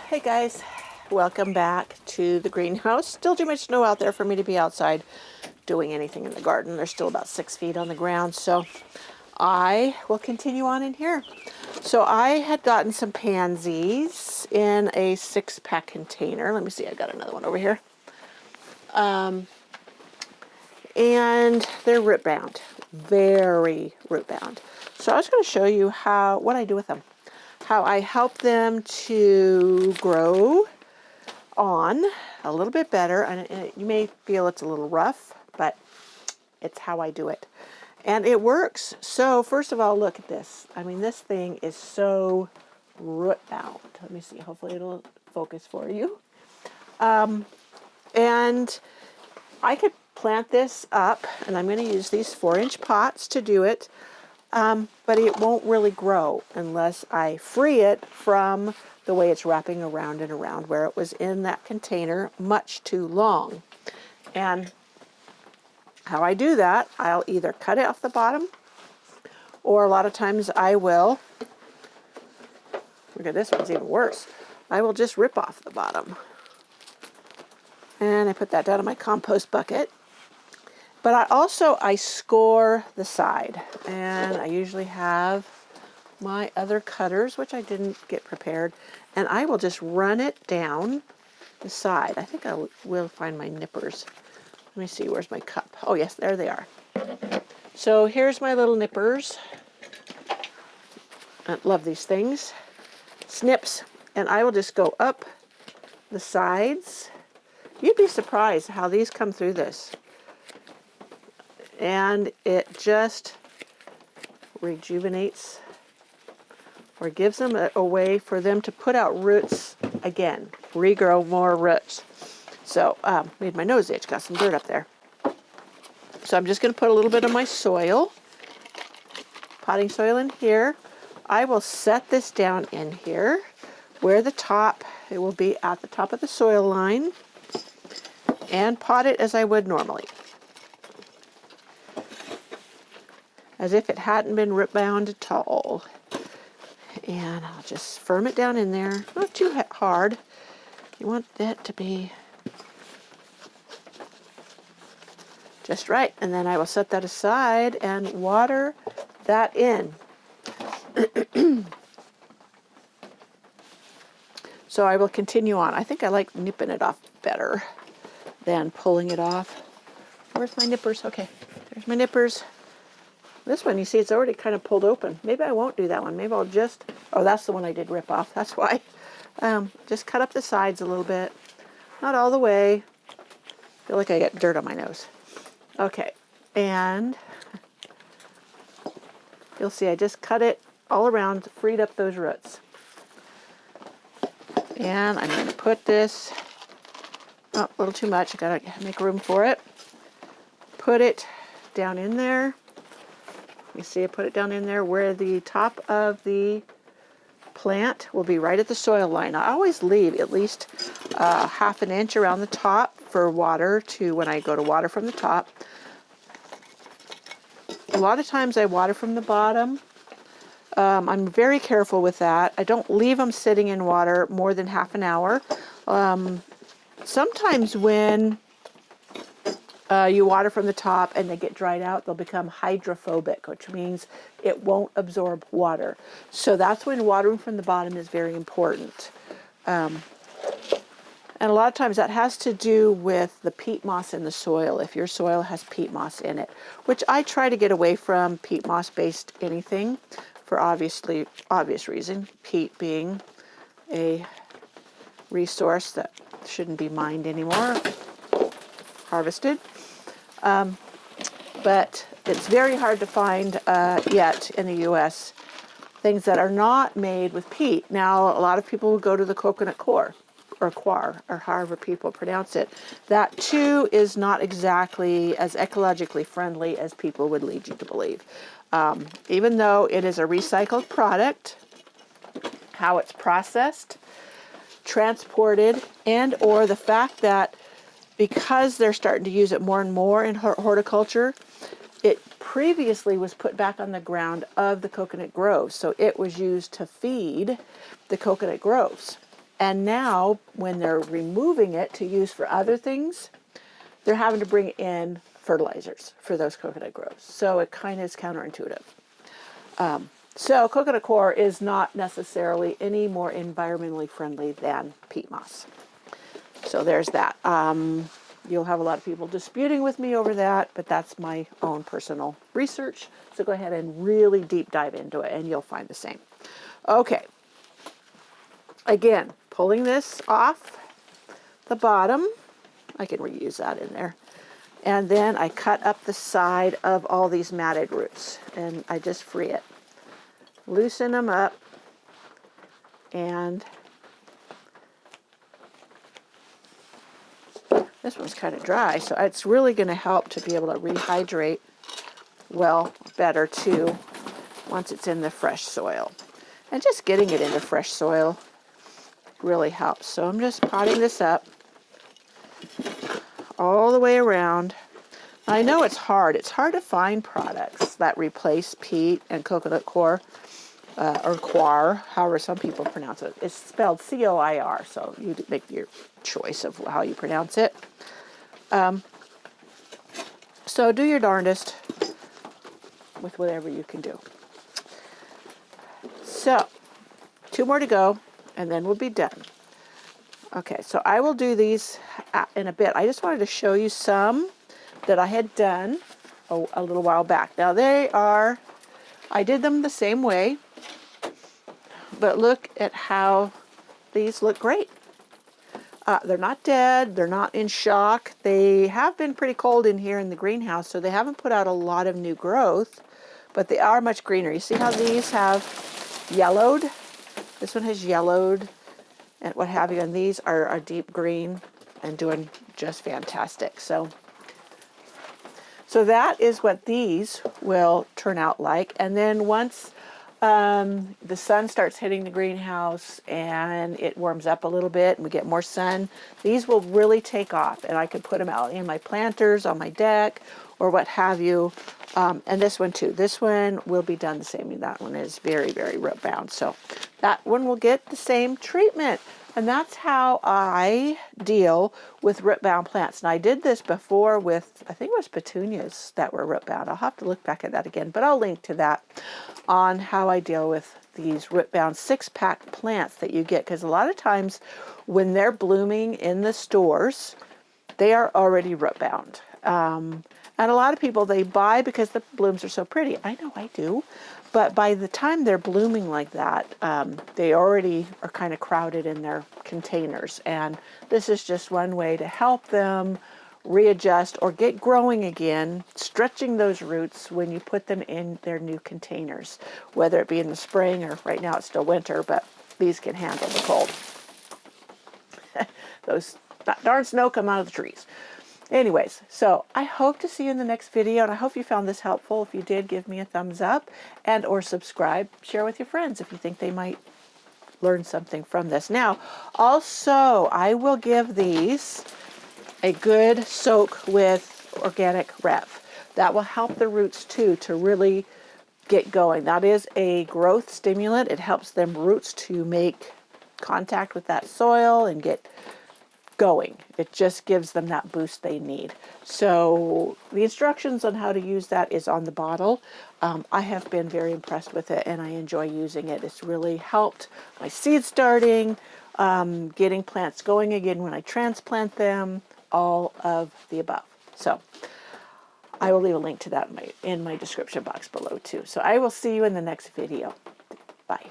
Hey guys, welcome back to the greenhouse. Still too much snow out there for me to be outside doing anything in the garden. There's still about 6 feet on the ground, so I will continue on in here. So I had gotten some pansies in a 6-pack container. Let me see, I got another one over here. And they're root bound, very root bound. So I was going to show you what I do with them, how I help them to grow on a little bit better. And you may feel it's a little rough, but it's how I do it. And it works. So first of all, look at this. I mean, this thing is so root bound. Let me see, hopefully it'll focus for you. And I could plant this up, and I'm going to use these 4-inch pots to do it, but it won't really grow unless I free it from the way it's wrapping around and around where it was in that container much too long. And how I do that, I'll either cut it off the bottom, or a lot of times I will, look at this one's even worse, I will just rip off the bottom. And I put that down in my compost bucket. But I score the side, and I usually have my other cutters, which I didn't get prepared, and I will just run it down the side. I think I will find my nippers. Let me see, where's my cup? Oh yes, there they are. So here's my little nippers. I love these things. Snips, and I will just go up the sides. You'd be surprised how these come through this. And it just rejuvenates or gives them a way for them to put out roots again, regrow more roots. So made my nose itch, got some dirt up there. So I'm just going to put a little bit of my soil, potting soil in here. I will set this down in here where it will be at the top of the soil line, and pot it as I would normally, as if it hadn't been root bound at all. And I'll just firm it down in there, not too hard. You want that to be just right. And then I will set that aside and water that in. So I will continue on. I think I like nipping it off better than pulling it off. Where's my nippers? Okay, there's my nippers. This one, you see, it's already kind of pulled open. Maybe I won't do that one. Maybe I'll just, oh, that's the one I did rip off. That's why. Just cut up the sides a little bit. Not all the way. I feel like I get dirt on my nose. Okay, and you'll see I just cut it all around, freed up those roots. And I'm going to put this, oh, a little too much. I got to make room for it. Put it down in there. You see, I put it down in there where the top of the plant will be right at the soil line. I always leave at least half an inch around the top for water when I go to water from the top. A lot of times I water from the bottom. I'm very careful with that. I don't leave them sitting in water more than half an hour. Sometimes when you water from the top and they get dried out, they'll become hydrophobic, which means it won't absorb water. So that's when watering from the bottom is very important. And a lot of times that has to do with the peat moss in the soil, if your soil has peat moss in it, which I try to get away from peat moss-based anything for obvious reason, peat being a resource that shouldn't be mined anymore, harvested. But it's very hard to find yet in the U.S. things that are not made with peat. Now, a lot of people will go to the coconut coir, or coir, or however people pronounce it. That, too, is not exactly as ecologically friendly as people would lead you to believe. Even though it is a recycled product, how it's processed, transported, and or the fact that because they're starting to use it more and more in horticulture, it previously was put back on the ground of the coconut groves. So it was used to feed the coconut groves. And now when they're removing it to use for other things, they're having to bring in fertilizers for those coconut grows. So it kind of is counterintuitive. So coconut coir is not necessarily any more environmentally friendly than peat moss. So there's that. You'll have a lot of people disputing with me over that, but that's my own personal research. So go ahead and really deep dive into it and you'll find the same. Okay. Again, pulling this off the bottom. I can reuse that in there. And then I cut up the side of all these matted roots and I just free it. Loosen them up and this one's kind of dry, so it's really going to help to be able to rehydrate well better too once it's in the fresh soil. And just getting it into fresh soil really helps. So I'm just potting this up all the way around. I know it's hard. It's hard to find products that replace peat and coconut coir, or coir, however some people pronounce it. It's spelled C-O-I-R, so you make your choice of how you pronounce it. So do your darndest with whatever you can do. So 2 more to go, and then we'll be done. Okay, so I will do these in a bit. I just wanted to show you some that I had done a little while back. Now I did them the same way, but look at how these look great. They're not dead, they're not in shock. They have been pretty cold in here in the greenhouse, so they haven't put out a lot of new growth, but they are much greener. You see how these have yellowed? This one has yellowed and what have you, and these are a deep green and doing just fantastic. So that is what these will turn out like. And then once the sun starts hitting the greenhouse and it warms up a little bit and we get more sun, these will really take off, and I could put them out in my planters on my deck or what have you. And this one too. This one will be done the same. That one is very, very root bound. So that one will get the same treatment. And that's how I deal with root bound plants. And I did this before with, I think it was petunias that were root bound. I'll have to look back at that again, but I'll link to that on how I deal with these root bound 6-pack plants that you get. Because a lot of times when they're blooming in the stores, they are already root bound. And a lot of people, they buy because the blooms are so pretty. I know I do. But by the time they're blooming like that, they already are kind of crowded in their containers. And this is just one way to help them readjust or get growing again, stretching those roots when you put them in their new containers, whether it be in the spring or right now it's still winter, but these can handle the cold. That darn snow come out of the trees. Anyways, so I hope to see you in the next video, and I hope you found this helpful. If you did, give me a thumbs up and or subscribe. Share with your friends if you think they might learn something from this. Now, also, I will give these a good soak with organic Rev. That will help the roots too to really get going. That is a growth stimulant. It helps them roots to make contact with that soil and get going. It just gives them that boost they need. So the instructions on how to use that is on the bottle. I have been very impressed with it and I enjoy using it. It's really helped my seed starting, getting plants going again when I transplant them, all of the above. So I will leave a link to that in my description box below too. So I will see you in the next video. Bye.